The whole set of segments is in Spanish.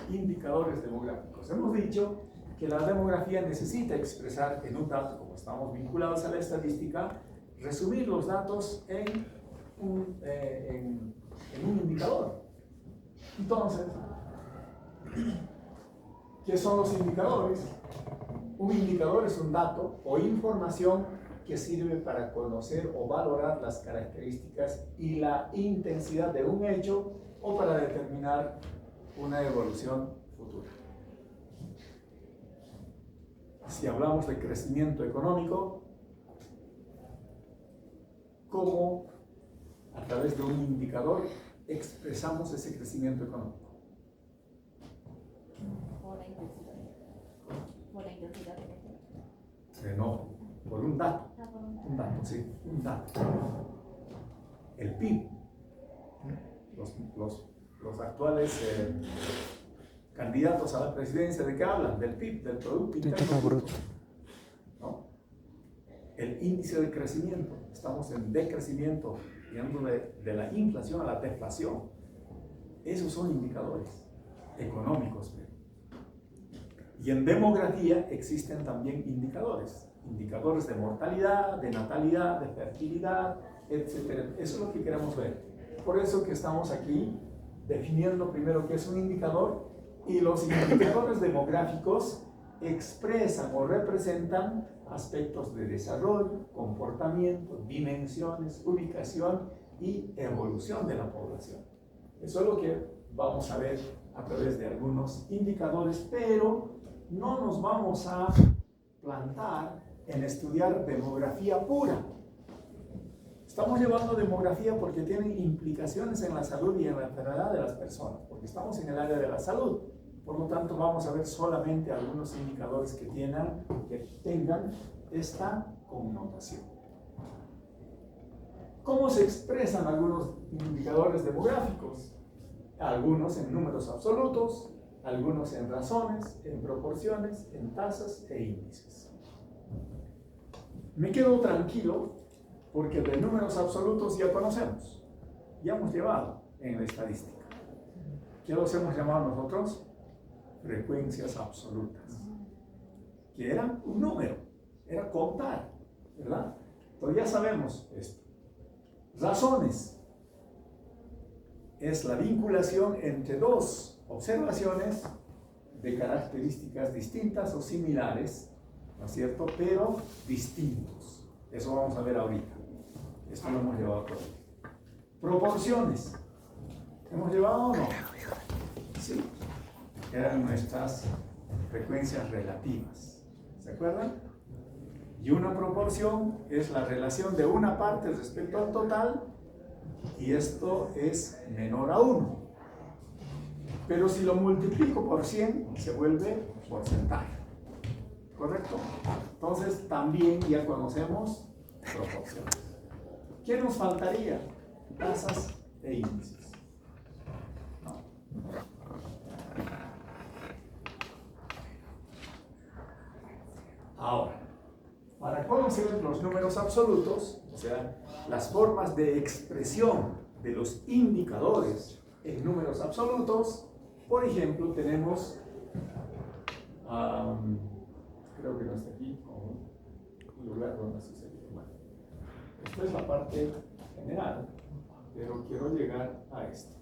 indicadores demográficos. Hemos dicho que la demografía necesita expresar en un dato, como estamos vinculados a la estadística, resumir los datos en un indicador. Entonces, ¿qué son los indicadores? Un indicador es un dato o información que sirve para conocer o valorar las características y la intensidad de un hecho o para determinar una evolución futura. Si hablamos de crecimiento económico, ¿cómo a través de un indicador expresamos ese crecimiento económico? Por la intensidad. Por la intensidad. No, por un dato. Un dato, sí, un dato. El PIB. Los actuales candidatos a la presidencia, ¿de qué hablan? Del PIB, del Producto Interno Bruto. ¿No? El índice de crecimiento. Estamos en decrecimiento, yendo de la inflación a la deflación. Esos son indicadores económicos. Y en demografía existen también indicadores de mortalidad, de natalidad, de fertilidad, etc. Eso es lo que queremos ver. Por eso que estamos aquí definiendo primero qué es un indicador, y los indicadores demográficos expresan o representan aspectos de desarrollo, comportamiento, dimensiones, ubicación y evolución de la población. Eso es lo que vamos a ver a través de algunos indicadores, pero no nos vamos a plantar en estudiar demografía pura. Estamos llevando demografía porque tienen implicaciones en la salud y en la enfermedad de las personas, porque estamos en el área de la salud. Por lo tanto, vamos a ver solamente algunos indicadores que tengan esta connotación. ¿Cómo se expresan algunos indicadores demográficos? Algunos en números absolutos, algunos en razones, en proporciones, en tasas e índices. Me quedo tranquilo porque de números absolutos ya conocemos, ya hemos llevado en la estadística. ¿Qué los hemos llamado nosotros? Frecuencias absolutas, que era un número, era contar, ¿verdad? Entonces ya sabemos esto. Razones es la vinculación entre dos observaciones de características distintas o similares, ¿no es cierto? Pero distintos. Eso vamos a ver ahorita. Esto lo hemos llevado por ahí. Proporciones. ¿Hemos llevado o no? Sí. Eran nuestras frecuencias relativas. ¿Se acuerdan? Y una proporción es la relación de una parte respecto al total, y esto es menor a 1. Pero si lo multiplico por 100, se vuelve porcentaje. ¿Correcto? Entonces también ya conocemos proporciones. ¿Qué nos faltaría? Tasas e índices. No. Ahora, para conocer los números absolutos, o sea, las formas de expresión de los indicadores en números absolutos, por ejemplo, tenemos, creo que no está aquí, un lugar donde sucedió. Bueno, esta es la parte general, pero quiero llegar a esto.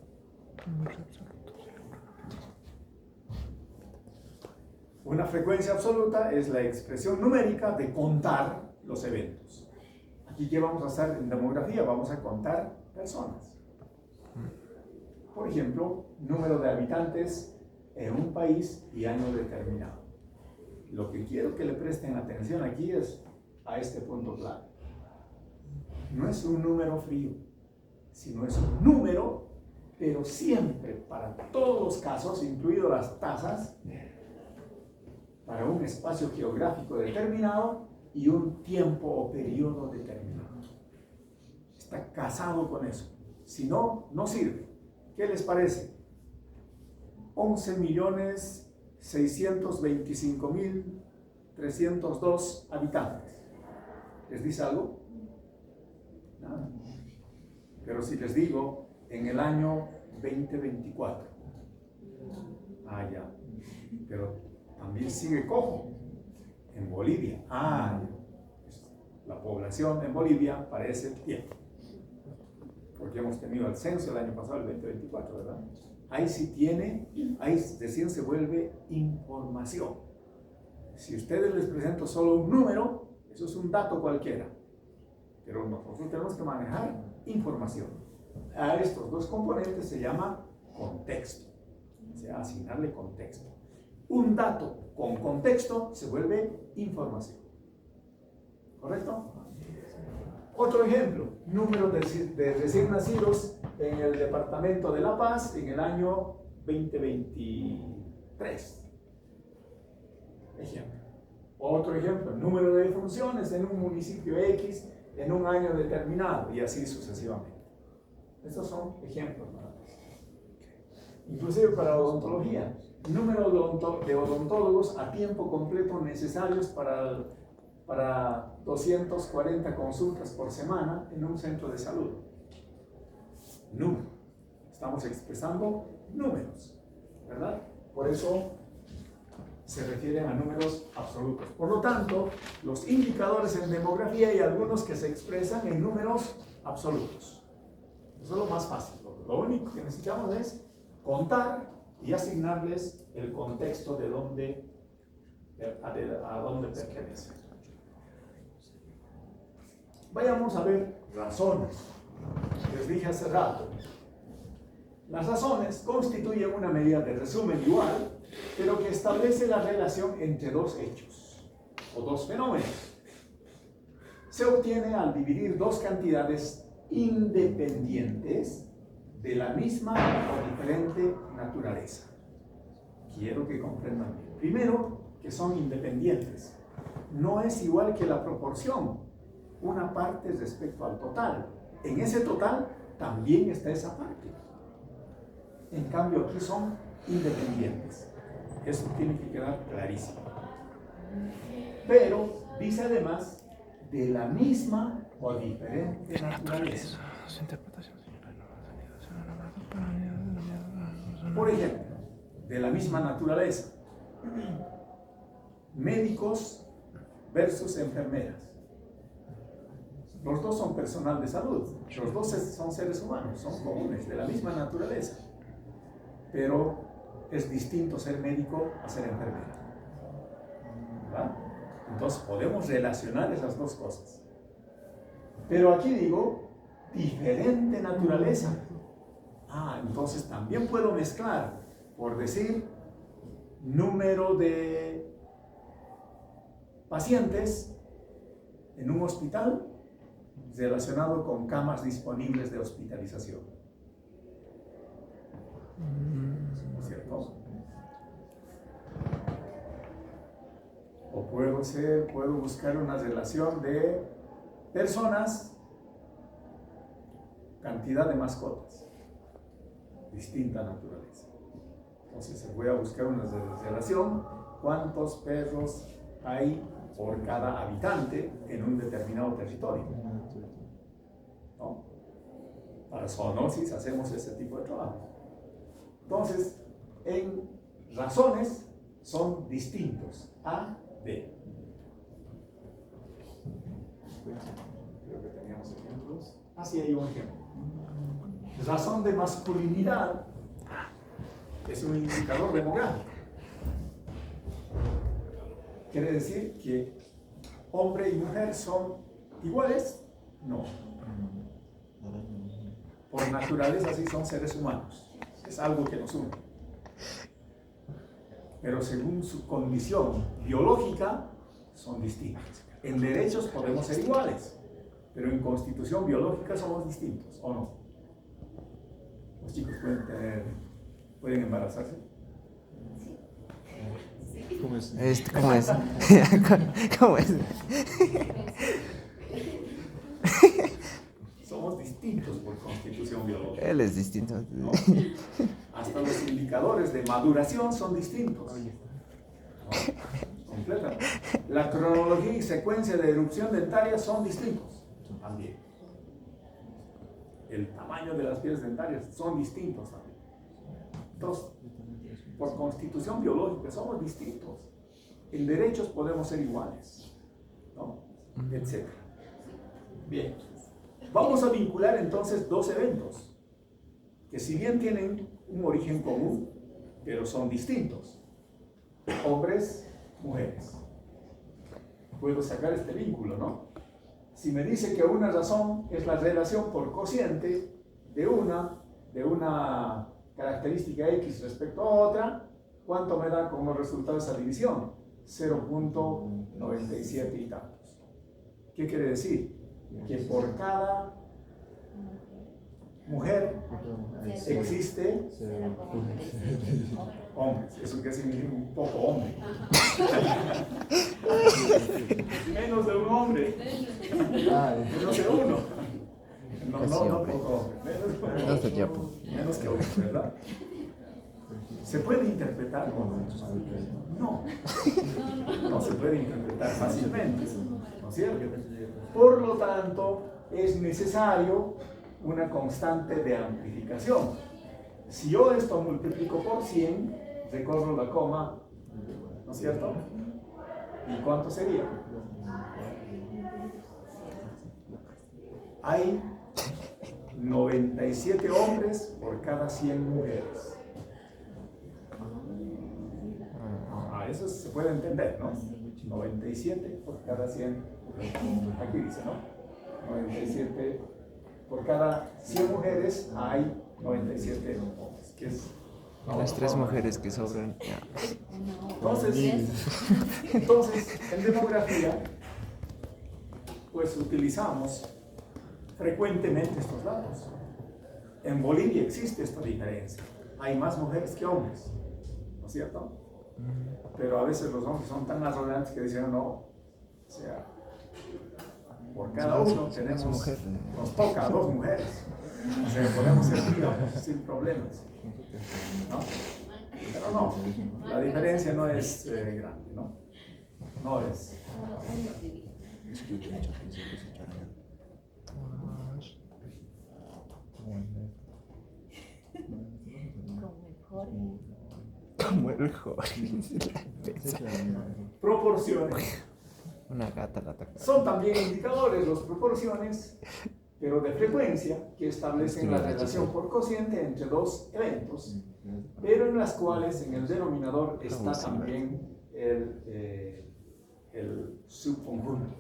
Una frecuencia absoluta es la expresión numérica de contar los eventos. Aquí, ¿qué vamos a hacer en demografía? Vamos a contar personas. Por ejemplo, número de habitantes en un país y año determinado. Lo que quiero que le presten atención aquí es a este punto clave. No es un número frío, sino es un número, pero siempre, para todos los casos, incluido las tasas, para un espacio geográfico determinado y un tiempo o periodo determinado. Está casado con eso. Si no, no sirve. ¿Qué les parece? 11.625.302 habitantes. ¿Les dice algo? Nada. Pero si les digo en el año 2024, ya pero también sigue cojo en Bolivia. La población en Bolivia parece bien, porque hemos tenido el censo el año pasado, el 2024, ¿verdad? Ahí sí tiene, ahí recién se vuelve información. Si ustedes les presento solo un número, eso es un dato cualquiera, pero nosotros tenemos que manejar información. A estos dos componentes se llama contexto, o sea, asignarle contexto. Un dato con contexto se vuelve información. ¿Correcto? Otro ejemplo, número de recién nacidos en el departamento de La Paz en el año 2023. Ejemplo. Otro ejemplo, número de defunciones en un municipio X en un año determinado y así sucesivamente. Estos son ejemplos, ¿no? Inclusive para odontología, número de odontólogos a tiempo completo necesarios para 240 consultas por semana en un centro de salud. Número. Estamos expresando números, ¿verdad? Por eso se refieren a números absolutos. Por lo tanto, los indicadores en demografía hay algunos que se expresan en números absolutos. Eso es lo más fácil. Lo único que necesitamos es contar y asignarles el contexto de a dónde pertenece. Vayamos a ver razones. Les dije hace rato. Las razones constituyen una medida de resumen igual, pero que establece la relación entre dos hechos o dos fenómenos. Se obtiene al dividir dos cantidades independientes de la misma o diferente naturaleza. Quiero que comprendan bien. Primero, que son independientes. No es igual que la proporción, una parte respecto al total. En ese total también está esa parte. En cambio, aquí son independientes. Eso tiene que quedar clarísimo. Pero dice además de la misma o diferente naturaleza. Por ejemplo, de la misma naturaleza, médicos versus enfermeras. Los dos son personal de salud, los dos son seres humanos, son comunes, de la misma naturaleza. Pero es distinto ser médico a ser enfermera, ¿verdad? Entonces podemos relacionar esas dos cosas. Pero aquí digo, diferente naturaleza. Entonces también puedo mezclar, por decir, número de pacientes en un hospital relacionado con camas disponibles de hospitalización. ¿No es cierto? O puedo buscar una relación de personas, cantidad de mascotas, distinta naturaleza. Entonces voy a buscar una relación, cuántos perros hay por cada habitante en un determinado territorio, ¿no? Para zoonosis hacemos ese tipo de trabajo. Entonces, en razones son distintos, A, B. Creo que teníamos ejemplos. Sí, hay un ejemplo. Razón de masculinidad es un indicador demográfico. ¿Quiere decir que hombre y mujer son iguales? No. Por naturaleza sí son seres humanos. Es algo que nos une. Pero según su condición biológica son distintos. En derechos podemos ser iguales, pero en constitución biológica somos distintos, ¿o no? Los chicos pueden embarazarse. ¿Cómo es? ¿Cómo es? ¿Cómo es? Somos distintos por constitución biológica. Él es distinto. ¿No? Hasta los indicadores de maduración son distintos. ¿No? Completamente. La cronología y secuencia de erupción dentaria son distintos también. El tamaño de las piezas dentarias son distintos también. Entonces, por constitución biológica somos distintos. En derechos podemos ser iguales, ¿no? Etcétera. Bien. Vamos a vincular entonces dos eventos que si bien tienen un origen común, pero son distintos. Hombres, mujeres. Puedo sacar este vínculo, ¿no? Si me dice que una razón es la relación por cociente de una característica X respecto a otra, ¿cuánto me da como resultado esa división? 0.97 y tantos. ¿Qué quiere decir? Que por cada mujer existe hombres. Eso quiere decir un poco hombre. Menos de un hombre. Menos de uno. No poco hombre. Menos que hombre, ¿verdad? ¿Se puede interpretar? No se puede interpretar fácilmente, ¿no es cierto? Por lo tanto, es necesario una constante de amplificación. Si yo esto multiplico por 100, recorro la coma, ¿no es cierto? ¿Y cuánto sería? Hay 97 hombres por cada 100 mujeres. Eso se puede entender, ¿no? 97 por cada 100. Aquí dice, ¿no? 97 por cada 100 mujeres hay 97 hombres. Que es Las 3 mujeres que sobran. Entonces, en demografía, pues utilizamos frecuentemente estos datos. En Bolivia existe esta diferencia. Hay más mujeres que hombres, ¿no es cierto? Pero a veces los hombres son tan arrogantes que dicen no, o sea, por cada uno tenemos, nos toca 2 mujeres, o sea, podemos servir sin problemas, ¿no? Pero no, la diferencia no es grande, ¿no? No es. Como el Jorge. Proporciones. Una gata la ataca. Son también indicadores las proporciones, pero de frecuencia, que establecen la relación por cociente entre 2 eventos, pero en las cuales en el denominador está también el subconjunto.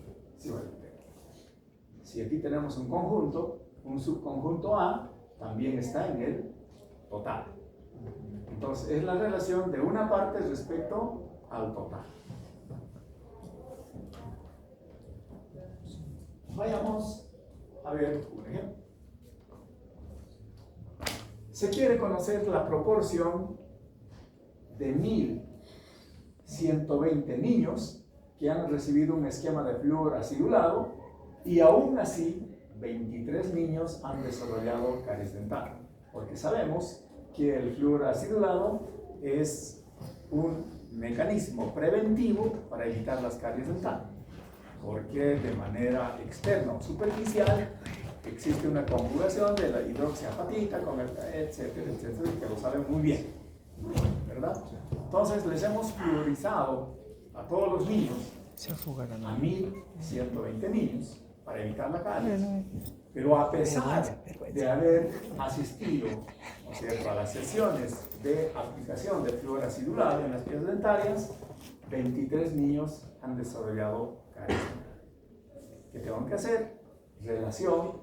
Si aquí tenemos un conjunto, un subconjunto A también está en el total. Entonces, es la relación de una parte respecto al total. Vayamos a ver un ejemplo. Se quiere conocer la proporción de 1120 niños que han recibido un esquema de flúor acidulado y aún así 23 niños han desarrollado caries dentales. Porque sabemos que el flúor acidulado es un mecanismo preventivo para evitar las caries dentales, porque de manera externa o superficial existe una conjugación de la hidroxiapatita con el etcétera, etcétera, que lo saben muy bien, ¿verdad? Entonces les hemos fluorizado a todos los niños, a 1120 niños, para evitar la caries. Pero a pesar de haber asistido, ¿no es cierto?, a las sesiones de aplicación de flúor acidulado en las piezas dentarias, 23 niños han desarrollado caries. ¿Qué tengo que hacer? Relación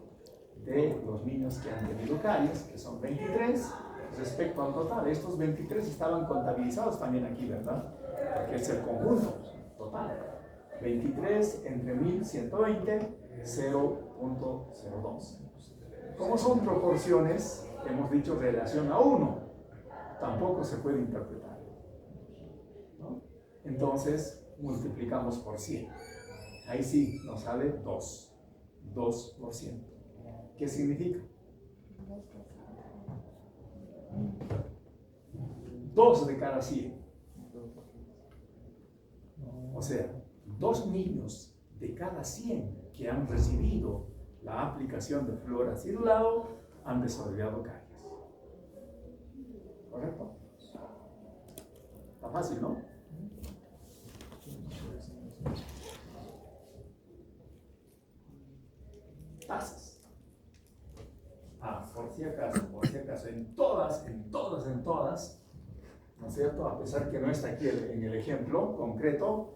de los niños que han tenido caries, que son 23, respecto al total. Estos 23 estaban contabilizados también aquí, ¿verdad? Porque es el conjunto total. 23 entre 1120, 0.02. Como son proporciones, hemos dicho relación a 1, tampoco se puede interpretar, ¿no? Entonces, multiplicamos por 100. Ahí sí, nos sale 2%. ¿Qué significa? 2 de cada 100. O sea, 2 niños de cada 100 que han recibido la aplicación de flúor acidulado han desarrollado caries. ¿Correcto? Está fácil, ¿no? Tasas. Por si acaso, en todas, ¿no es cierto? A pesar que no está aquí en el ejemplo concreto,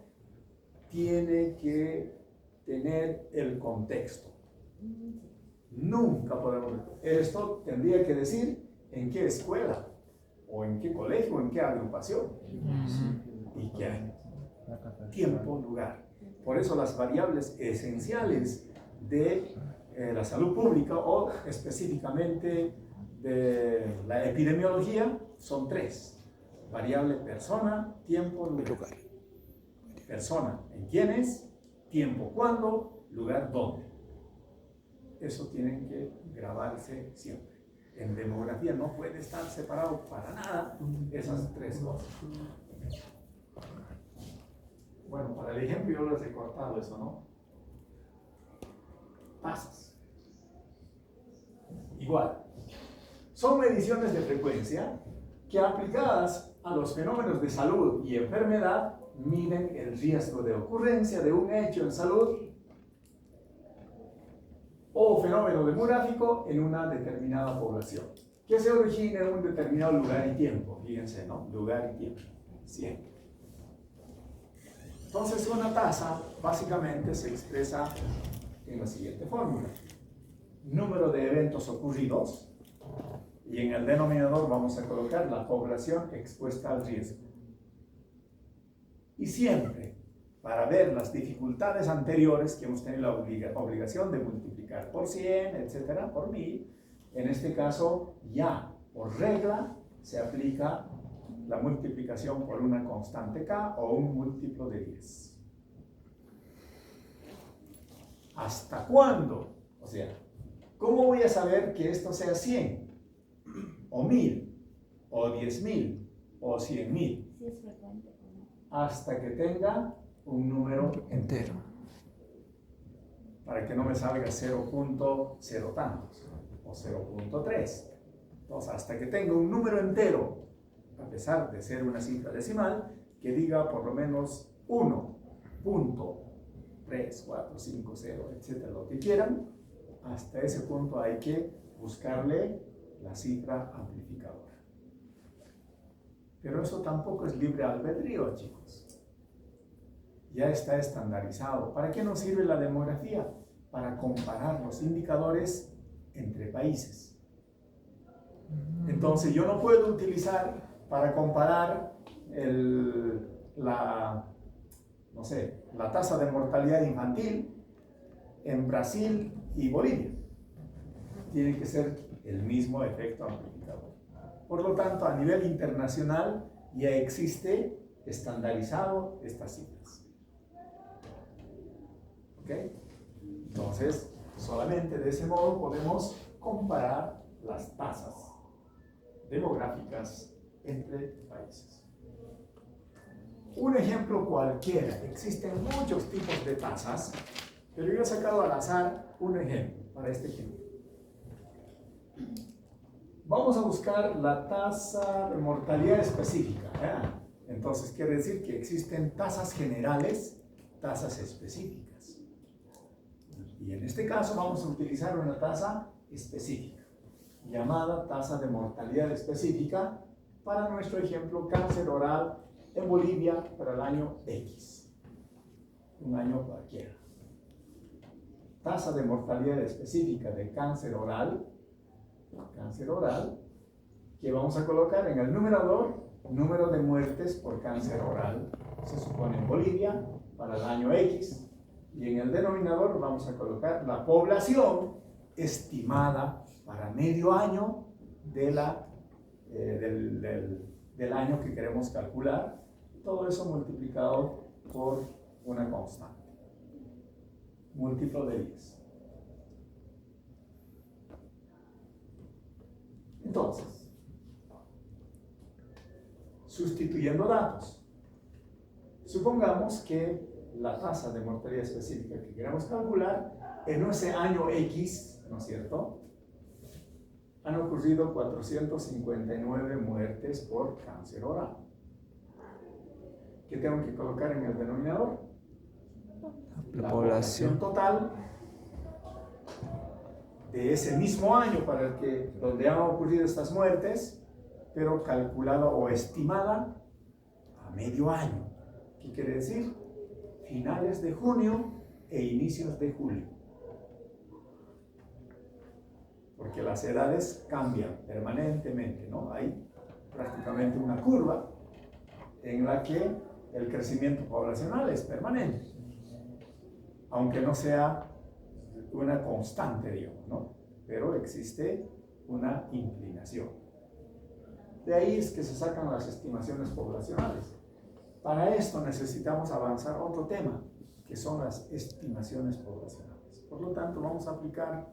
tiene que tener el contexto. Nunca podemos. Esto tendría que decir en qué escuela, o en qué colegio, o en qué agrupación. Y qué año. Tiempo, lugar. Por eso las variables esenciales de la salud pública o específicamente de la epidemiología son tres. Variable persona, tiempo, lugar. Persona, ¿en quiénes? Tiempo, ¿cuándo? Lugar, ¿dónde? Eso tienen que grabarse siempre. En demografía no puede estar separado para nada esas tres cosas. Bueno, para el ejemplo yo les he cortado eso, ¿no? Tasas. Igual. Son mediciones de frecuencia que aplicadas a los fenómenos de salud y enfermedad miden el riesgo de ocurrencia de un hecho en salud o fenómeno demográfico en una determinada población, que se origina en un determinado lugar y tiempo. Fíjense, ¿no? Lugar y tiempo. Siempre. Entonces, una tasa básicamente se expresa en la siguiente fórmula. Número de eventos ocurridos, y en el denominador vamos a colocar la población expuesta al riesgo. Y siempre, para ver las dificultades anteriores que hemos tenido la obligación de multiplicar por 100, etcétera, por 1000, en este caso ya por regla se aplica la multiplicación por una constante k o un múltiplo de 10. ¿Hasta cuándo? O sea, ¿cómo voy a saber que esto sea 100? ¿O 1000? ¿O 10.000? ¿O 100.000? Si es frecuente o no. Hasta que tenga un número entero. Para que no me salga 0.0 tantos o 0.3. Entonces, hasta que tenga un número entero, a pesar de ser una cifra decimal, que diga por lo menos 1.3, 4, 5, 0, etcétera, lo que quieran, hasta ese punto hay que buscarle la cifra amplificadora. Pero eso tampoco es libre albedrío, chicos. Ya está estandarizado. ¿Para qué nos sirve la demografía? Para comparar los indicadores entre países. Entonces, yo no puedo utilizar para comparar la tasa de mortalidad infantil en Brasil y Bolivia. Tiene que ser el mismo efecto amplificador. Por lo tanto, a nivel internacional ya existe estandarizado estas cifras. ¿Ok? Entonces, solamente de ese modo podemos comparar las tasas demográficas entre países. Un ejemplo cualquiera. Existen muchos tipos de tasas, pero yo he sacado al azar un ejemplo para este ejemplo. Vamos a buscar la tasa de mortalidad específica. Entonces, quiere decir que existen tasas generales, tasas específicas. Y en este caso vamos a utilizar una tasa específica, llamada tasa de mortalidad específica, para nuestro ejemplo cáncer oral en Bolivia para el año X, un año cualquiera. Tasa de mortalidad específica de cáncer oral, que vamos a colocar en el numerador, número de muertes por cáncer oral, se supone en Bolivia para el año X, y en el denominador vamos a colocar la población estimada para medio año de del año que queremos calcular, todo eso multiplicado por una constante, múltiplo de 10. Entonces, sustituyendo datos, supongamos que la tasa de mortalidad específica que queremos calcular en ese año X, ¿no es cierto?, han ocurrido 459 muertes por cáncer oral. ¿Qué tengo que colocar en el denominador? La población. Total de ese mismo año donde han ocurrido estas muertes, pero calculada o estimada a medio año. ¿Qué quiere decir? Finales de junio e inicios de julio. Porque las edades cambian permanentemente, ¿no? Hay prácticamente una curva en la que el crecimiento poblacional es permanente, aunque no sea una constante, digamos, ¿no? Pero existe una inclinación. De ahí es que se sacan las estimaciones poblacionales. Para esto necesitamos avanzar a otro tema, que son las estimaciones poblacionales. Por lo tanto, vamos a aplicar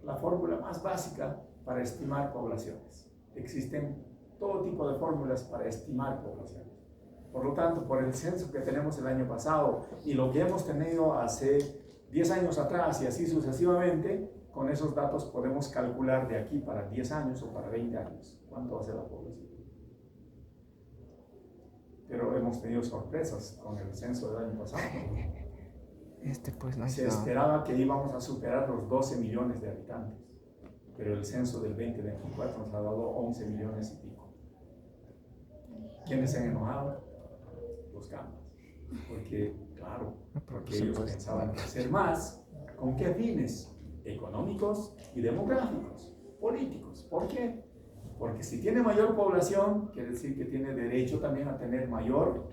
la fórmula más básica para estimar poblaciones. Existen todo tipo de fórmulas para estimar poblaciones. Por lo tanto, por el censo que tenemos el año pasado y lo que hemos tenido hace 10 años atrás y así sucesivamente, con esos datos podemos calcular de aquí para 10 años o para 20 años cuánto va a ser la población. Pero hemos tenido sorpresas con el censo del año pasado. Pues no Se esperaba que íbamos a superar los 12 millones de habitantes, pero el censo del 2024 nos ha dado 11 millones y pico. ¿Quiénes se han enojado? Los Campas. Porque, claro, porque ellos pensaban hacer más. ¿Con qué fines? Económicos y demográficos, políticos. ¿Por qué? Porque si tiene mayor población, quiere decir que tiene derecho también a tener mayor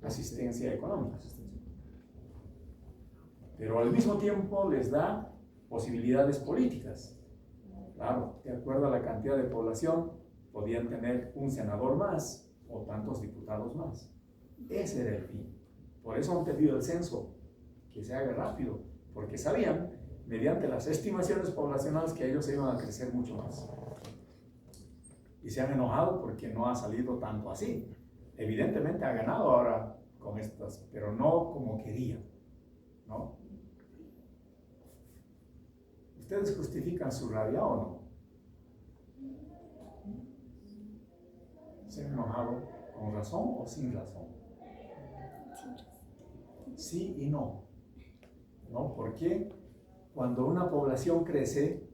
asistencia económica. Pero al mismo tiempo les da posibilidades políticas. Claro, de acuerdo a la cantidad de población, podían tener un senador más o tantos diputados más. Ese era el fin. Por eso han pedido el censo, que se haga rápido, porque sabían, mediante las estimaciones poblacionales, que ellos iban a crecer mucho más. Y se han enojado porque no ha salido tanto así. Evidentemente ha ganado ahora con estas, pero no como querían, ¿no? ¿Ustedes justifican su rabia o no? ¿Se han enojado con razón o sin razón? Sí y no. ¿No? Porque cuando una población crece,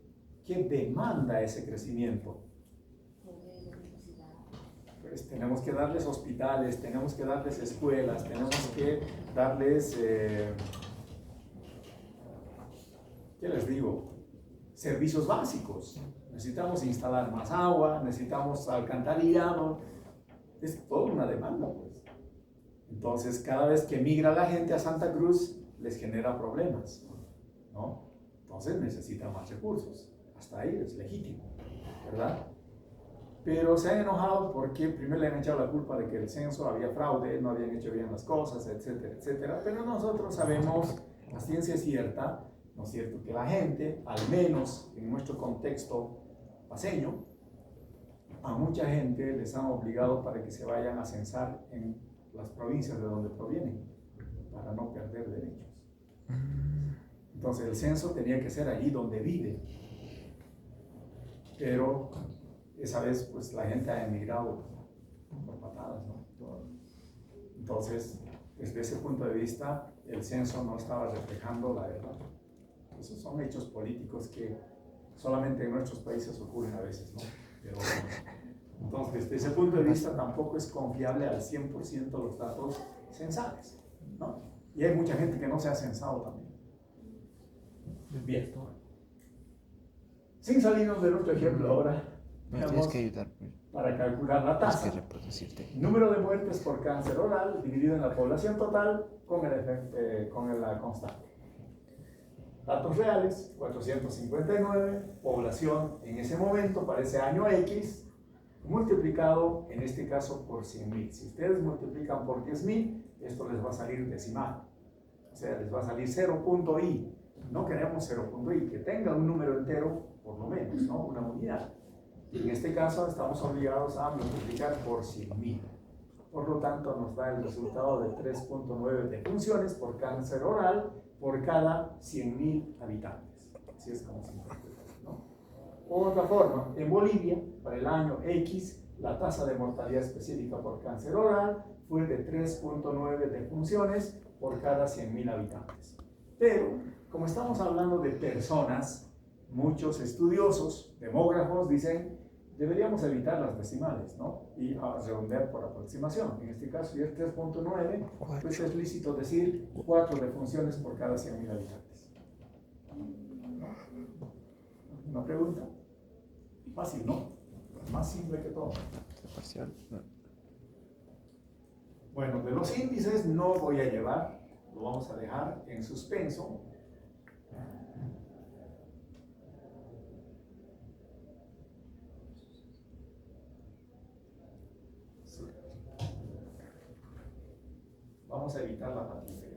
¿qué demanda ese crecimiento? Pues tenemos que darles hospitales, tenemos que darles escuelas, tenemos que darles, ¿qué les digo? Servicios básicos. Necesitamos instalar más agua, necesitamos alcantarillado. Es toda una demanda, pues. Entonces, cada vez que migra la gente a Santa Cruz, les genera problemas, ¿no? Entonces necesitan más recursos. Hasta ahí es legítimo, ¿verdad? Pero se han enojado porque primero le han echado la culpa de que el censo había fraude, no habían hecho bien las cosas, etcétera, etcétera. Pero nosotros sabemos, la ciencia cierta, ¿no es cierto?, que la gente, al menos en nuestro contexto paceño, a mucha gente les han obligado para que se vayan a censar en las provincias de donde provienen, para no perder derechos. Entonces el censo tenía que ser allí donde vive. Pero esa vez pues la gente ha emigrado por patadas, ¿no? Entonces, desde ese punto de vista, el censo no estaba reflejando la verdad. Esos son hechos políticos que solamente en nuestros países ocurren a veces, ¿no? Pero, entonces, desde ese punto de vista tampoco es confiable al 100% los datos censales, ¿no? Y hay mucha gente que no se ha censado también. Bien. Sin salirnos de nuestro ejemplo ahora, tienes que ayudar, para calcular la tasa. Tienes que reproducirte. Número de muertes por cáncer oral dividido en la población total con la constante. Datos reales, 459, población en ese momento, para ese año X, multiplicado en este caso por 100.000. Si ustedes multiplican por 10.000, esto les va a salir decimal. O sea, les va a salir 0.i. No queremos 0.i, que tenga un número entero, por lo menos, ¿no? Una unidad. Y en este caso estamos obligados a multiplicar por 100.000. Por lo tanto, nos da el resultado de 3.9 defunciones por cáncer oral por cada 100.000 habitantes. Así es como se interpreta, ¿no? Otra forma, en Bolivia, para el año X, la tasa de mortalidad específica por cáncer oral fue de 3.9 defunciones por cada 100.000 habitantes. Pero, como estamos hablando de personas, muchos estudiosos, demógrafos, dicen, deberíamos evitar las decimales, ¿no? Y redondear por aproximación. En este caso, si es 3.9, pues es lícito decir 4 defunciones por cada 100.000 habitantes. ¿No? ¿Una pregunta? Fácil, ¿no? Más simple que todo. Parcial. Bueno, de los índices no voy a llevar, lo vamos a dejar en suspenso. Sí. Vamos a evitar la fatiga.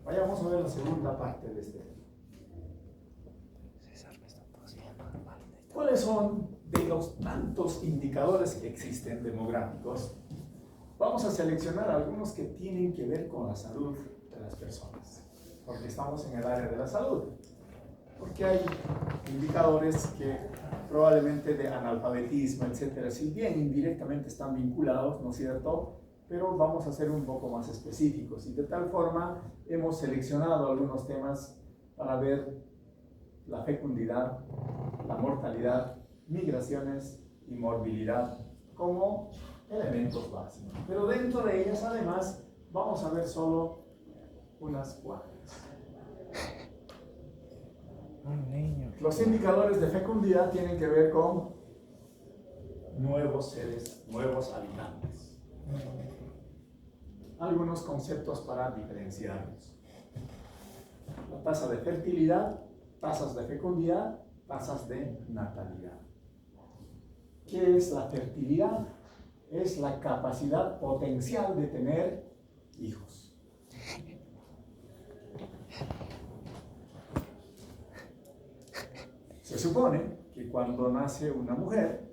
Vayamos a ver la segunda parte de este tema. ¿Cuáles son de los tantos indicadores que existen demográficos? Vamos a seleccionar algunos que tienen que ver con la salud de las personas, porque estamos en el área de la salud. Porque hay indicadores que probablemente de analfabetismo, etcétera, si bien indirectamente están vinculados, ¿no es cierto?, pero vamos a ser un poco más específicos y de tal forma hemos seleccionado algunos temas para ver la fecundidad, la mortalidad, migraciones y morbilidad como elementos básicos. Pero dentro de ellas además vamos a ver solo unas cuantas. Los indicadores de fecundidad tienen que ver con nuevos seres, nuevos habitantes. Algunos conceptos para diferenciarlos. La tasa de fertilidad, tasas de fecundidad, tasas de natalidad. ¿Qué es la fertilidad? Es la capacidad potencial de tener hijos. Se supone que cuando nace una mujer,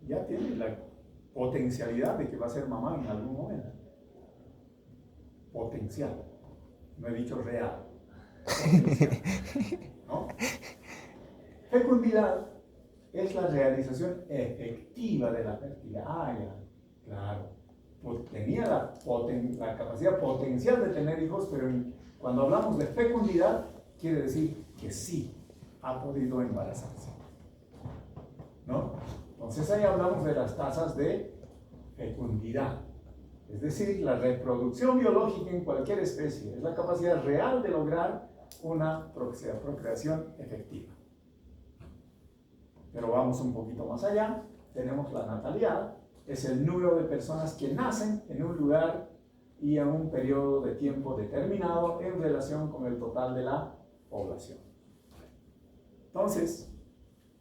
ya tiene la potencialidad de que va a ser mamá en algún momento. Potencial. No he dicho real. Potencial. ¿No? Fecundidad es la realización efectiva de la fertilidad. Ah, ya, claro. Pues tenía la capacidad potencial de tener hijos, pero cuando hablamos de fecundidad, quiere decir que sí ha podido embarazarse. ¿No? Entonces ahí hablamos de las tasas de fecundidad. Es decir, la reproducción biológica en cualquier especie es la capacidad real de lograr una procreación efectiva. Pero vamos un poquito más allá. Tenemos la natalidad, es el número de personas que nacen en un lugar y en un periodo de tiempo determinado en relación con el total de la población. Entonces,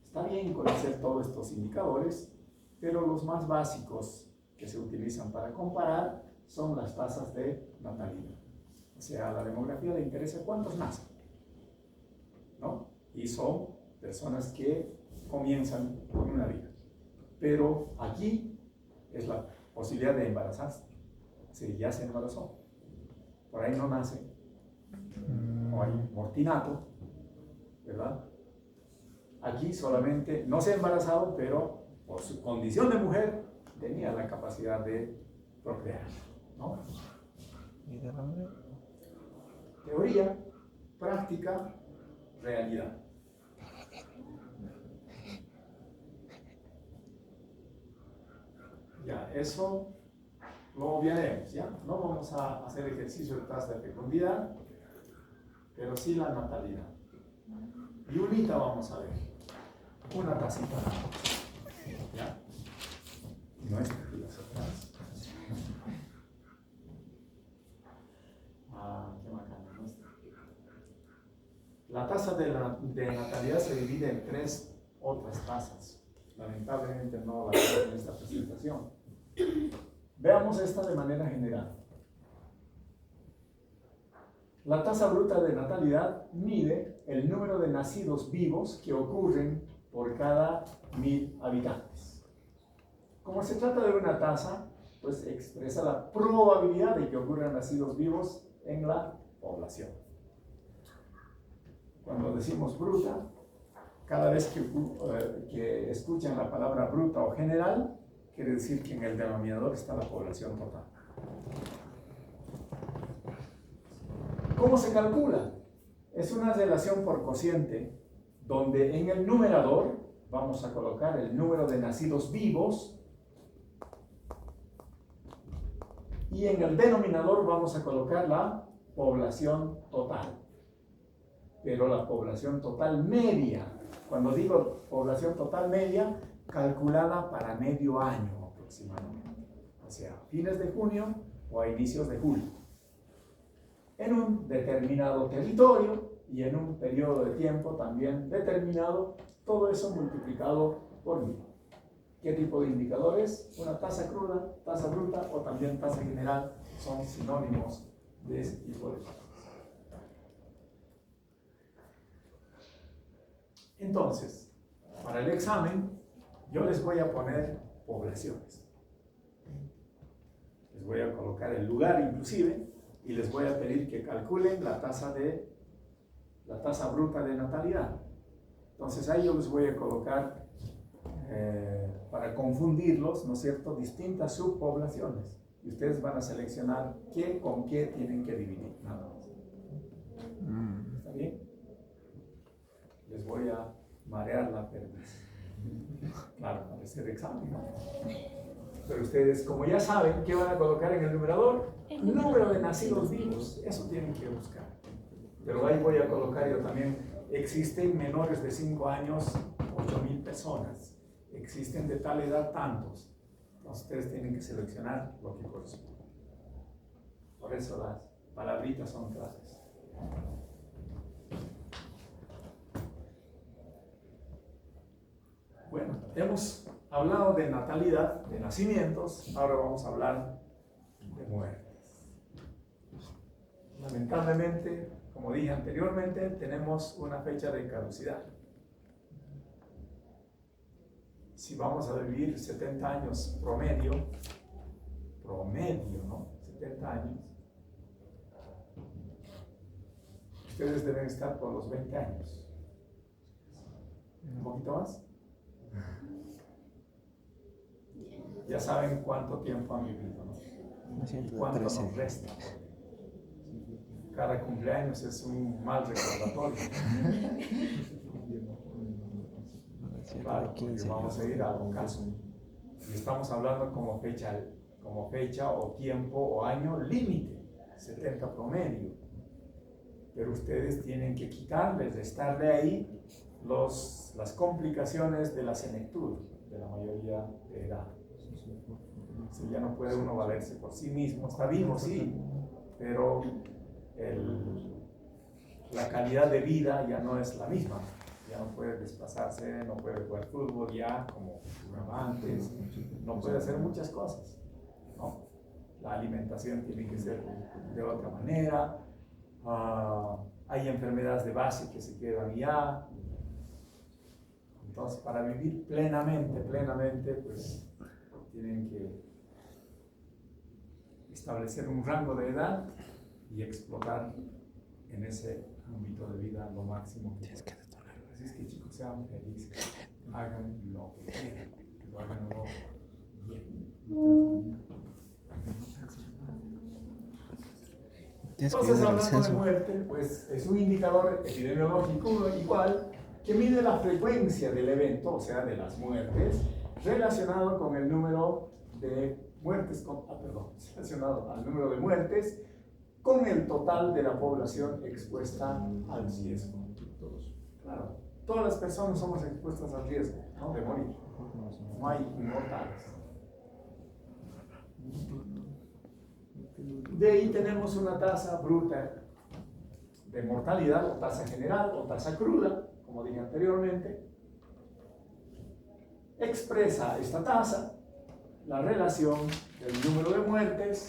está bien conocer todos estos indicadores, pero los más básicos que se utilizan para comparar son las tasas de natalidad. O sea, a la demografía le interesa cuántos nacen, ¿no? Y son personas que comienzan con una vida. Pero aquí es la posibilidad de embarazarse. Si ya se embarazó, por ahí no nace, o hay mortinato, ¿verdad? Aquí solamente no se ha embarazado, pero por su condición de mujer tenía la capacidad de procrear, ¿no? ¿Y de dónde? Teoría, práctica, realidad. Ya, eso lo obviaremos, ¿ya? No vamos a hacer ejercicio de tasa de fecundidad, pero sí la natalidad. Y unita vamos a ver. Una tacita. ¿Ya? No es que las otras. Qué bacana, ¿no? La tasa de natalidad se divide en 3 otras tasas. Lamentablemente no la veo en esta presentación. Veamos esta de manera general. La tasa bruta de natalidad mide el número de nacidos vivos que ocurren por cada 1000 habitantes. Como se trata de una tasa, pues expresa la probabilidad de que ocurran nacidos vivos en la población. Cuando decimos bruta, cada vez que escuchan la palabra bruta o general, quiere decir que en el denominador está la población total. ¿Cómo se calcula? Es una relación por cociente, donde en el numerador vamos a colocar el número de nacidos vivos y en el denominador vamos a colocar la población total. Pero la población total media, cuando digo población total media, calculada para medio año aproximadamente, o sea, fines de junio o a inicios de julio, en un determinado territorio y en un periodo de tiempo también determinado, todo eso multiplicado por 1000. ¿Qué tipo de indicadores? Una tasa cruda, tasa bruta o también tasa general son sinónimos de ese tipo de cosas. Entonces, para el examen, yo les voy a poner poblaciones. Les voy a colocar el lugar inclusive y les voy a pedir que calculen la tasa bruta de natalidad. Entonces ahí yo les voy a colocar, para confundirlos, ¿no es cierto?, distintas subpoblaciones. Y ustedes van a seleccionar qué con qué tienen que dividir, nada más. ¿Está bien? Les voy a marear la perdiz. Claro, para hacer examen, ¿no? Pero ustedes, como ya saben, ¿qué van a colocar en el numerador? Número de nacidos vivos. Eso tienen que buscar. Pero ahí voy a colocar yo también, existen menores de 5 años, 8000 personas. Existen de tal edad tantos. Entonces ustedes tienen que seleccionar lo que corresponde. Por eso las palabritas son claves. Bueno, hemos hablado de natalidad, de nacimientos, ahora vamos a hablar de muertes. Lamentablemente, como dije anteriormente, tenemos una fecha de caducidad. Si vamos a vivir 70 años promedio, ¿no? 70 años, ustedes deben estar por los 20 años. ¿Un poquito más? Ya saben cuánto tiempo han vivido, ¿no? Y cuánto nos resta. Cada cumpleaños es un mal recordatorio. Claro, porque vamos a ir al ocaso. Y estamos hablando como fecha o tiempo o año límite, 70 promedio. Pero ustedes tienen que quitarles, restarle ahí las complicaciones de la senectud, de la mayoría de edad. Si ya no puede uno valerse por sí mismo, está vivo, sí, pero la calidad de vida ya no es la misma. Ya no puede desplazarse, no puede jugar fútbol ya como jugaba antes, no puede hacer muchas cosas, ¿no? La alimentación tiene que ser de otra manera, hay enfermedades de base que se quedan ya. Entonces, para vivir plenamente, pues tienen que establecer un rango de edad y explotar en ese ámbito de vida lo máximo que puedan. Así es que, chicos, sean felices, hagan lo que quieran, lo hagan bien. Entonces, hablando de muerte, pues es un indicador epidemiológico igual que mide la frecuencia del evento, o sea, de las muertes, relacionado con el número de muertes, relacionado al número de muertes con el total de la población expuesta al riesgo. Claro, todas las personas somos expuestas al riesgo, ¿no?, de morir. No hay inmortales. De ahí tenemos una tasa bruta de mortalidad, o tasa general, o tasa cruda, como dije anteriormente. Expresa esta tasa la relación del número de muertes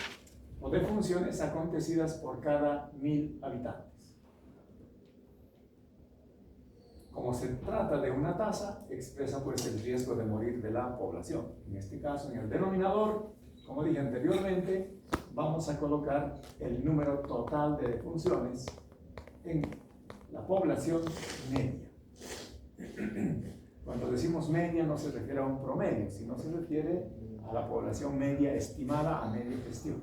o defunciones acontecidas por cada 1000 habitantes. Como se trata de una tasa, expresa pues el riesgo de morir de la población. En este caso, en el denominador, como dije anteriormente, vamos a colocar el número total de defunciones en la población media. Cuando decimos media no se refiere a un promedio, sino se refiere a la población media estimada a media gestión.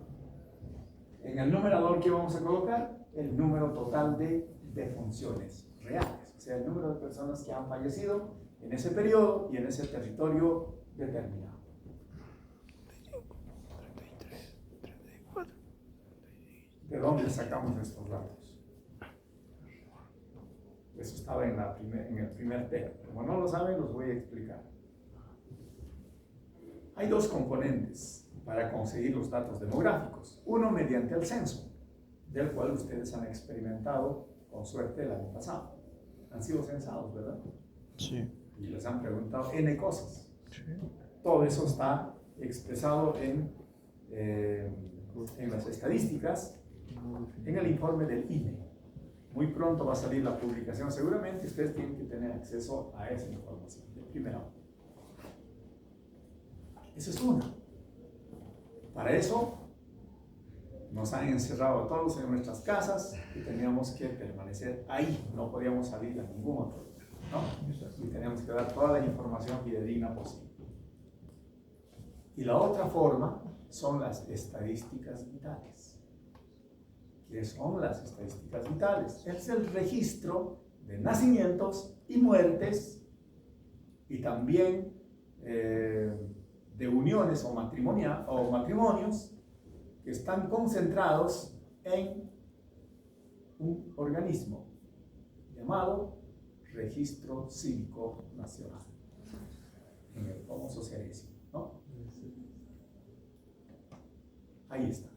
En el numerador, ¿qué vamos a colocar? El número total de defunciones reales, o sea, el número de personas que han fallecido en ese periodo y en ese territorio determinado. ¿De dónde sacamos estos datos? Eso estaba en el primer tema. Como no lo saben, los voy a explicar. Hay dos componentes para conseguir los datos demográficos. Uno mediante el censo, del cual ustedes han experimentado con suerte el año pasado. Han sido censados, ¿verdad? Sí. Y les han preguntado N cosas. Sí. Todo eso está expresado en las estadísticas, en el informe del INE. Muy pronto va a salir la publicación. Seguramente ustedes tienen que tener acceso a esa información de primera mano. Esa es una. Para eso nos han encerrado a todos en nuestras casas y teníamos que permanecer ahí. No podíamos salir a ningún otro lugar, ¿no? Y teníamos que dar toda la información fidedigna posible. Y la otra forma son las estadísticas vitales. ¿Qué son las estadísticas vitales? Es el registro de nacimientos y muertes y también de uniones o matrimonios que están concentrados en un organismo llamado Registro Cívico Nacional, en el Homo Socialismo, ¿no? Ahí está.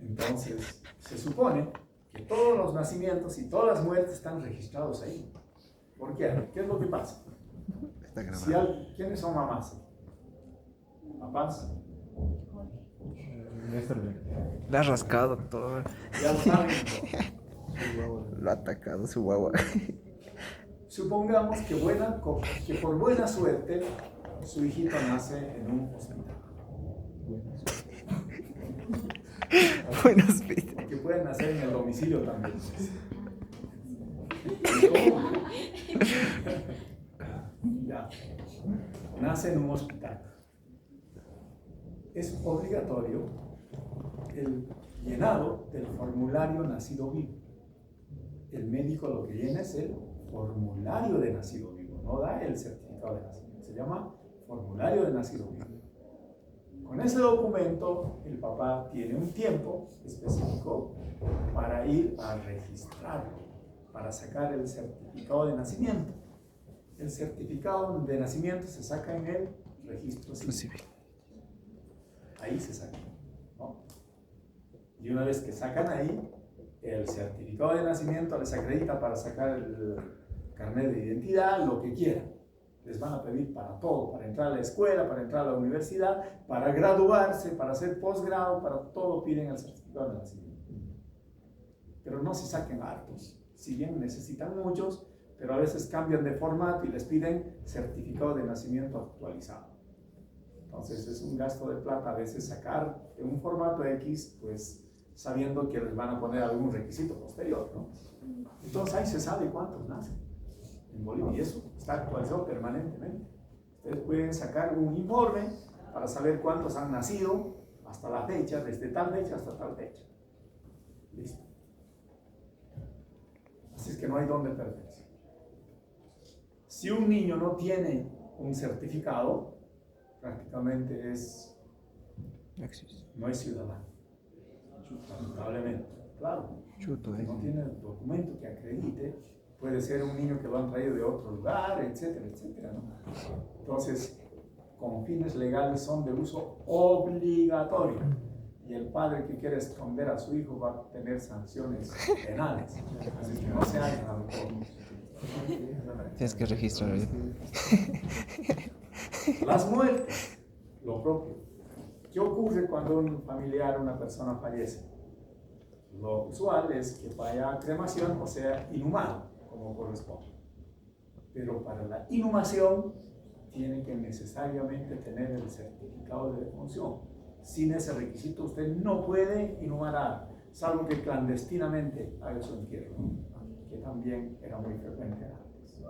Entonces, se supone que todos los nacimientos y todas las muertes están registrados ahí. ¿Por qué? ¿Qué es lo que pasa? ¿Quiénes son mamás? ¿Papás? Le ha rascado todo. Ya lo saben todo. Lo ha atacado su guagua. Supongamos que por buena suerte su hijito nace en un hospital. Buenos hospital. Que pueden nacer en el domicilio también. Ya. Nace en un hospital. Es obligatorio el llenado del formulario nacido vivo. El médico lo que llena es el formulario de nacido vivo, no da el certificado de nacimiento. Se llama formulario de nacido vivo. Con ese documento, el papá tiene un tiempo específico para ir a registrarlo, para sacar el certificado de nacimiento. El certificado de nacimiento se saca en el registro civil. Ahí se saca, ¿no? Y una vez que sacan ahí, el certificado de nacimiento les acredita para sacar el carnet de identidad, lo que quieran. Les van a pedir para todo, para entrar a la escuela, para entrar a la universidad, para graduarse, para hacer posgrado, para todo piden el certificado de nacimiento. Pero no se saquen hartos, si bien necesitan muchos, pero a veces cambian de formato y les piden certificado de nacimiento actualizado. Entonces es un gasto de plata a veces sacar de un formato X, pues sabiendo que les van a poner algún requisito posterior, ¿no? Entonces ahí se sabe cuántos nacen en Bolivia y eso está actualizado permanentemente. Ustedes pueden sacar un informe para saber cuántos han nacido hasta la fecha, desde tal fecha hasta tal fecha. Listo. Así es que no hay dónde perderse. Si un niño no tiene un certificado, prácticamente no es ciudadano. Lamentablemente, claro. No tiene el documento que acredite. Puede ser un niño que lo han traído de otro lugar, etcétera, etcétera, ¿no? Entonces, con fines legales son de uso obligatorio. Y el padre que quiere esconder a su hijo va a tener sanciones penales. Así que no se hagan a lo Tienes que registrarlo. Las muertes, lo propio. ¿Qué ocurre cuando un familiar, una persona fallece? Lo usual es que vaya a cremación, o sea, inhumado, como corresponde. Pero para la inhumación tiene que necesariamente tener el certificado de defunción. Sin ese requisito usted no puede inhumar a alguien, salvo que clandestinamente haga su entierro, que también era muy frecuente antes.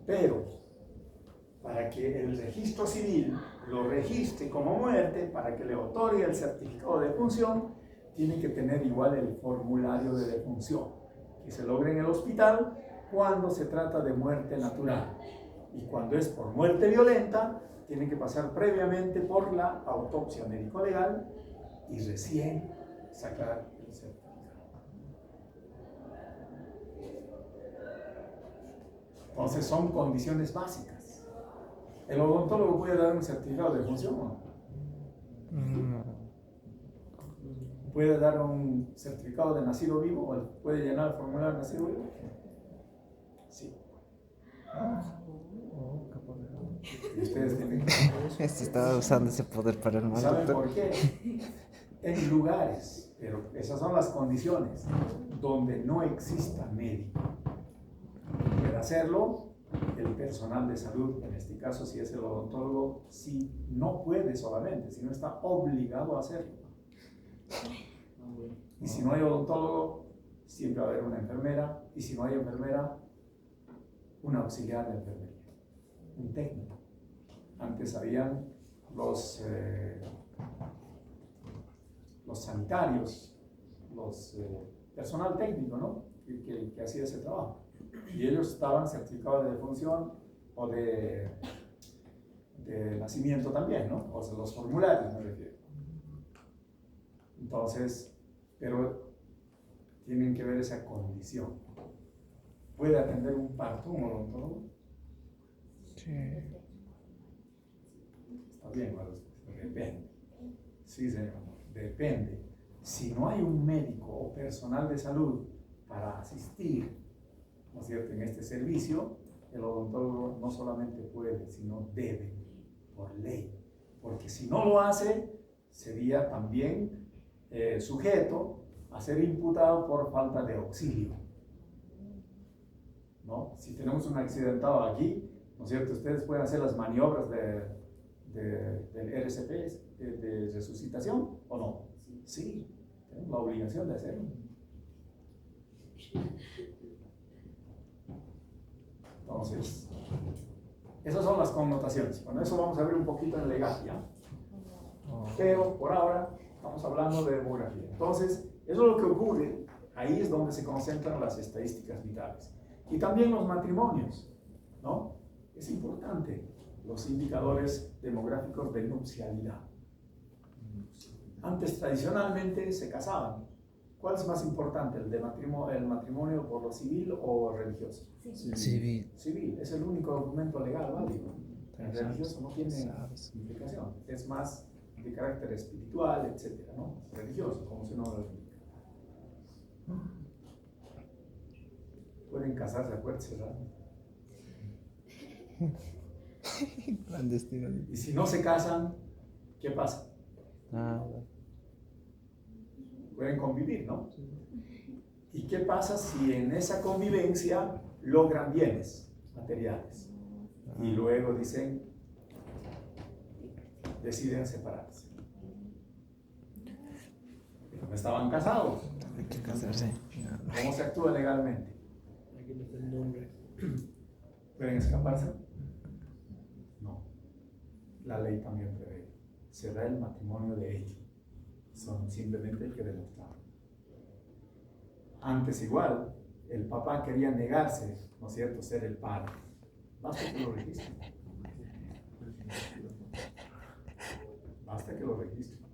Pero para que el registro civil lo registre como muerte, para que le otorgue el certificado de defunción, tiene que tener igual el formulario de defunción, que se logra en el hospital cuando se trata de muerte natural. Y cuando es por muerte violenta, tiene que pasar previamente por la autopsia médico-legal y recién sacar el certificado. Entonces son condiciones básicas. ¿El odontólogo puede dar un certificado de defunción o no? ¿Puede dar un certificado de nacido vivo o puede llenar el formulario de nacido vivo? Sí. Y ustedes tienen que... Estaba usando ese poder para el mal. ¿Saben por qué? En lugares, pero esas son las condiciones, donde no exista médico. Puede hacerlo el personal de salud, en este caso si es el odontólogo, si no puede solamente, si no está obligado a hacerlo. Y si no hay odontólogo, siempre va a haber una enfermera, y si no hay enfermera, un auxiliar de enfermería, un técnico. Antes habían los sanitarios, personal técnico, ¿no? que hacía ese trabajo. Y ellos estaban certificados de defunción o de nacimiento también, ¿no? O sea, los formularios me refiero. Entonces, pero tienen que ver esa condición. ¿Puede atender un parto un odontólogo? Sí. Está bien, bueno, depende. Sí, señor, depende. Si no hay un médico o personal de salud para asistir, ¿no es cierto?, en este servicio, el odontólogo no solamente puede, sino debe, por ley. Porque si no lo hace, sería también sujeto a ser imputado por falta de auxilio, ¿no? Si tenemos un accidentado aquí, ¿no es cierto?, ustedes pueden hacer las maniobras del RCP, de resucitación, ¿o no? Sí, tenemos la obligación de hacerlo. Entonces, esas son las connotaciones. Con eso vamos a ver un poquito en legal, ¿ya? Pero por ahora estamos hablando de demografía. Entonces, eso es lo que ocurre. Ahí es donde se concentran las estadísticas vitales. Y también los matrimonios, ¿no? Es importante los indicadores demográficos de nupcialidad. Antes tradicionalmente se casaban. ¿Cuál es más importante, el matrimonio por lo civil o religioso? Civil. Civil, es el único documento legal válido. El religioso no tiene implicación, es más de carácter espiritual, etcétera, ¿no? Religioso, como su nombre lo indica. Pueden casarse a puerta cerrada. Clandestino. Y si no se casan, ¿qué pasa? Pueden convivir, ¿no? ¿Y qué pasa si en esa convivencia logran bienes materiales? Y luego deciden separarse. Pero no estaban casados. Hay que casarse. ¿Cómo se actúa legalmente? ¿Pueden escaparse? No. La ley también prevé. Se da el matrimonio de hecho. Simplemente hay que demostrarlo. Antes igual, el papá quería negarse, ¿no es cierto?, ser el padre. Basta que lo registren. Basta que lo registren.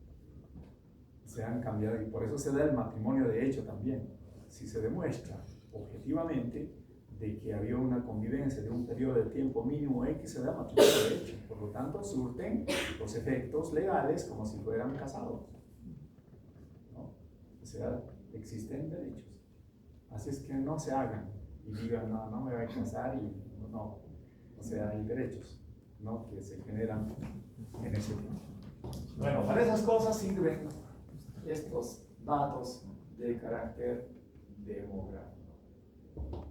Se han cambiado y por eso se da el matrimonio de hecho también. Si se demuestra objetivamente de que había una convivencia de un periodo de tiempo mínimo X, se da matrimonio de hecho. Por lo tanto, surten los efectos legales como si fueran casados. O sea, existen derechos. Así es que no se hagan y digan, no me voy a casar y no. O sea, hay derechos. ¿no?, que se generan en ese tiempo. Bueno, para esas cosas sirven estos datos de carácter demográfico.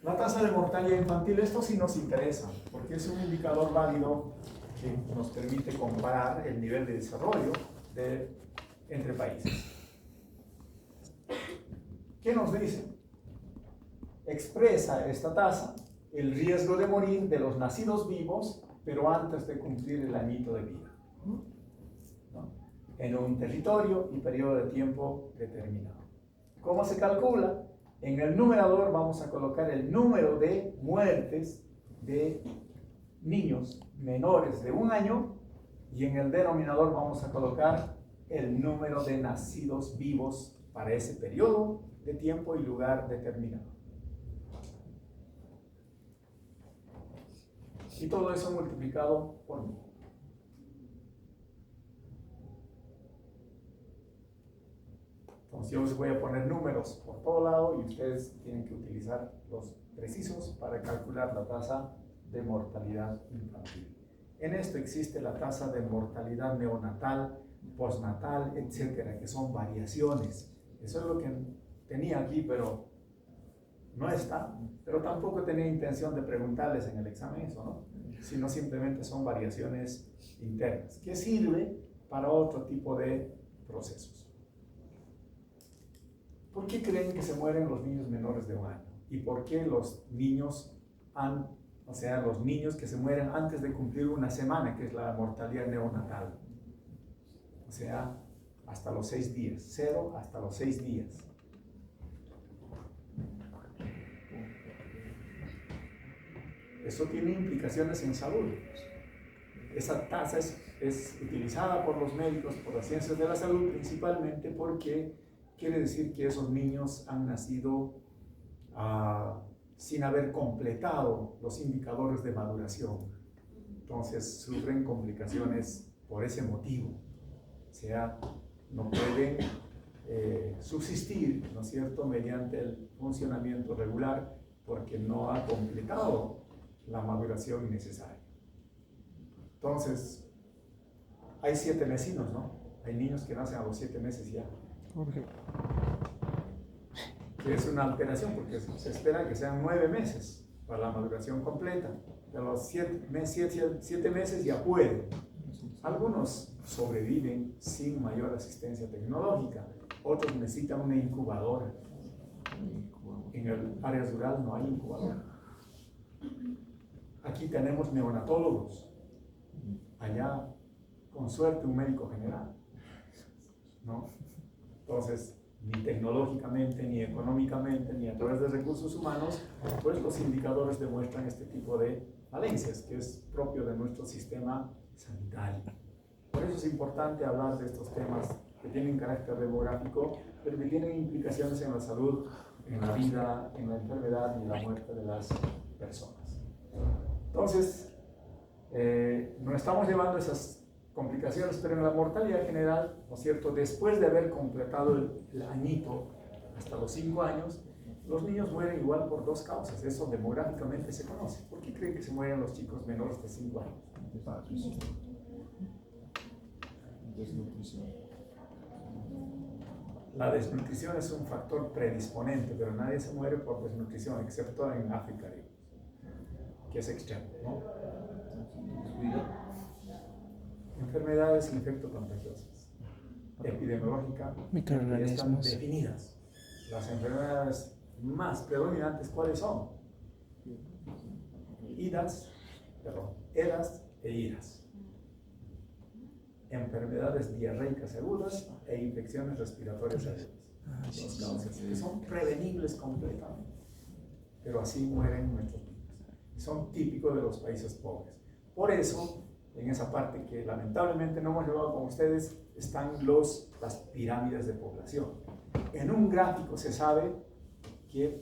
La tasa de mortalidad infantil, esto sí nos interesa, porque es un indicador válido que nos permite comparar el nivel de desarrollo entre países. ¿Qué nos dice? Expresa esta tasa el riesgo de morir de los nacidos vivos, pero antes de cumplir el añito de vida, ¿no?, en un territorio y periodo de tiempo determinado. ¿Cómo se calcula? En el numerador vamos a colocar el número de muertes de niños menores de 1 año y en el denominador vamos a colocar el número de nacidos vivos para ese periodo de tiempo y lugar determinado. Y todo eso multiplicado por 1000. Entonces yo les voy a poner números por todo lado y ustedes tienen que utilizar los precisos para calcular la tasa de mortalidad infantil. En esto existe la tasa de mortalidad neonatal, postnatal, etcétera, que son variaciones. Eso es lo que tenía aquí, pero no está. Pero tampoco tenía intención de preguntarles en el examen eso, ¿no? Sino simplemente son variaciones internas, que sirve para otro tipo de procesos. ¿Por qué creen que se mueren los niños menores de 1 año? ¿Y por qué los niños, los niños que se mueren antes de cumplir 1 semana, que es la mortalidad neonatal? O sea, hasta los 6 días, 0 hasta los 6 días. Eso tiene implicaciones en salud. Esa tasa es utilizada por los médicos, por las ciencias de la salud, principalmente porque quiere decir que esos niños han nacido sin haber completado los indicadores de maduración. Entonces sufren complicaciones por ese motivo. O sea, no pueden subsistir, ¿no es cierto?, mediante el funcionamiento regular porque no ha completado la maduración necesaria. Entonces, hay 7 mesinos, ¿no? Hay niños que nacen a los 7 meses ya. Que es una alteración porque se espera que sean 9 meses para la maduración completa. De los 7 meses ya pueden. Algunos sobreviven sin mayor asistencia tecnológica, otros necesitan una incubadora. En el área rural no hay incubadora. Aquí tenemos neonatólogos, allá con suerte un médico general, ¿no? Entonces, ni tecnológicamente, ni económicamente, ni a través de recursos humanos, pues los indicadores demuestran este tipo de falencias que es propio de nuestro sistema sanitario. Por eso es importante hablar de estos temas que tienen carácter demográfico, pero que tienen implicaciones en la salud, en la vida, en la enfermedad y en la muerte de las personas. Entonces, nos estamos llevando esas complicaciones, pero en la mortalidad general, ¿no es cierto?, después de haber completado el añito, hasta los 5 años, los niños mueren igual por 2 causas. Eso demográficamente se conoce. ¿Por qué creen que se mueren los chicos menores de 5 años? Desnutrición. La desnutrición es un factor predisponente, pero nadie se muere por desnutrición, excepto en África, que es extremo, ¿no? Enfermedades infectocontagiosas, epidemiológicamente están definidas. Las enfermedades más predominantes, ¿cuáles son? EDAS e IRAS. Enfermedades diarreicas agudas e infecciones respiratorias agudas. Dos causas que son prevenibles completamente, pero así mueren nuestros niños. Son típicos de los países pobres. Por eso, en esa parte que lamentablemente no hemos llevado con ustedes, están las pirámides de población. En un gráfico se sabe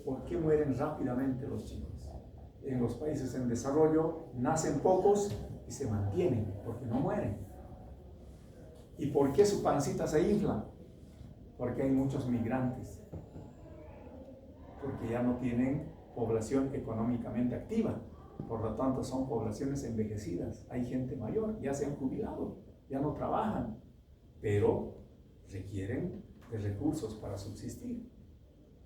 por qué mueren rápidamente los chicos. En los países en desarrollo nacen pocos y se mantienen porque no mueren. ¿Y por qué su pancita se infla? Porque hay muchos migrantes. Porque ya no tienen población económicamente activa. Por lo tanto, son poblaciones envejecidas. Hay gente mayor, ya se han jubilado, ya no trabajan, pero requieren de recursos para subsistir.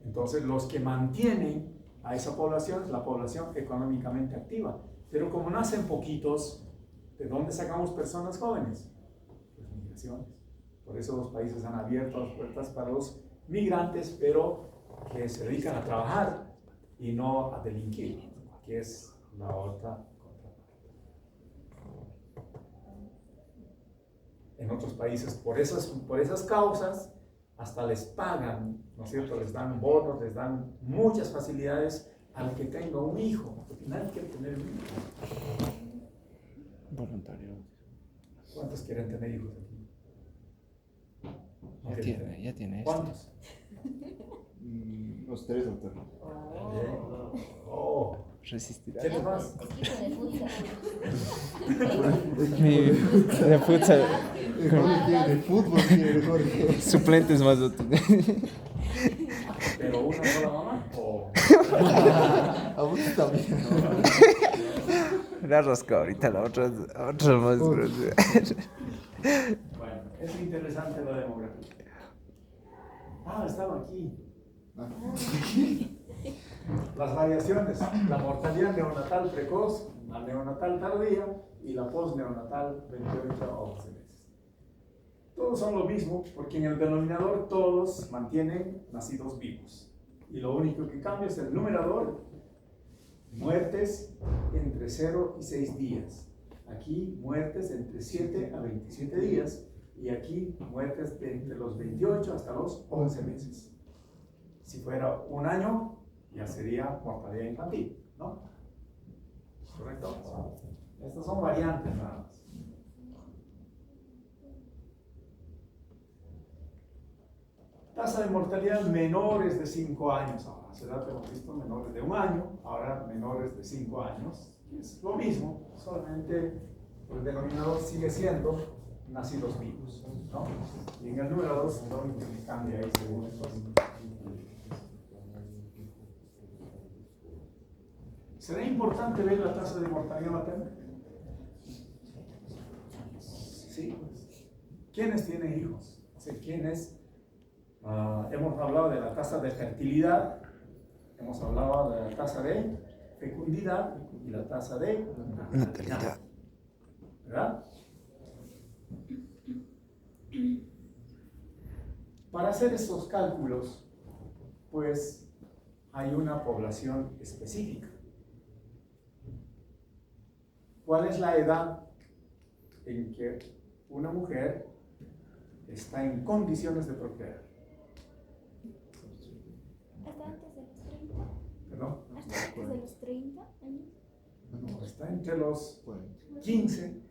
Entonces, los que mantienen a esa población es la población económicamente activa. Pero como nacen poquitos, ¿de dónde sacamos personas jóvenes? Pues migraciones. Por eso los países han abierto las puertas para los migrantes, pero que se dedican a trabajar y no a delinquir, que es la otra contraparte. En otros países, por esas causas, hasta les pagan, ¿no es cierto? Les dan bonos, les dan muchas facilidades al que tenga un hijo, porque nadie quiere tener un hijo. Voluntario. ¿Cuántos quieren tener hijos aquí? Ya tiene este. ¿Cuántos? Los 3, doctor. Oh. Resistirá. ¿Quién más? Equipo de futsal. De futsal. De fútbol, quiere Jorge. Suplentes más útiles. ¿Pero una sola mamá? ¿O? A vos también. La rosca ahorita, la otra más grande. Bueno, es interesante la demografía. Ah, estaba aquí. Las variaciones, la mortalidad neonatal precoz, la neonatal tardía y la postneonatal 28 a 11 meses. Todos son lo mismo porque en el denominador todos mantienen nacidos vivos. Y lo único que cambia es el numerador, muertes entre 0 y 6 días. Aquí muertes entre 7 a 27 días y aquí muertes de entre los 28 hasta los 11 meses. Si fuera un año, ya sería mortalidad infantil, ¿no? ¿Correcto? Estas son variantes nada más. Tasa de mortalidad menores de 5 años. Ahora, hace rato hemos visto menores de 1 año, ahora menores de 5 años. Es lo mismo, solamente el denominador sigue siendo nacidos vivos, ¿no? Y en el numerador lo único que cambia ahí según esto. ¿Será importante ver la tasa de mortalidad materna? Sí. ¿Quiénes tienen hijos? O sea, ¿quiénes? Hemos hablado de la tasa de fertilidad, hemos hablado de la tasa de fecundidad y la tasa de natalidad. ¿Verdad? Para hacer estos cálculos, pues hay una población específica. ¿Cuál es la edad en que una mujer está en condiciones de procrear? ¿Hasta antes de los 30? ¿Perdón? ¿Hasta antes de los 30 años? No, está entre los 15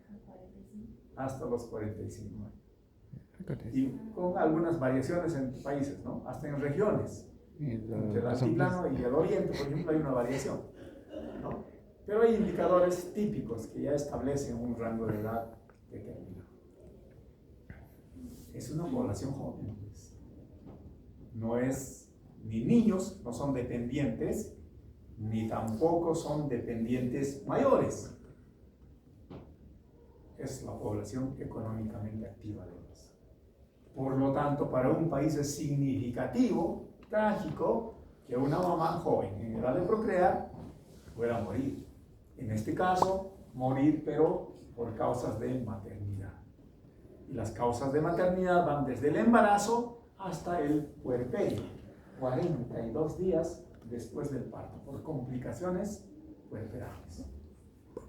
hasta los 45 años. Y con algunas variaciones en países, ¿no? Hasta en regiones. Entre el altiplano y el oriente, por ejemplo, hay una variación, ¿no? Pero hay indicadores típicos que ya establecen un rango de edad determinado. Es una población joven, pues. No es ni niños, no son dependientes, ni tampoco son dependientes mayores. Es la población económicamente activa de ellos. Por lo tanto, para un país es significativo, trágico, que una mamá joven en edad de procrear pueda morir. En este caso, morir, pero por causas de maternidad. Y las causas de maternidad van desde el embarazo hasta el puerperio, 42 días después del parto, por complicaciones puerperales.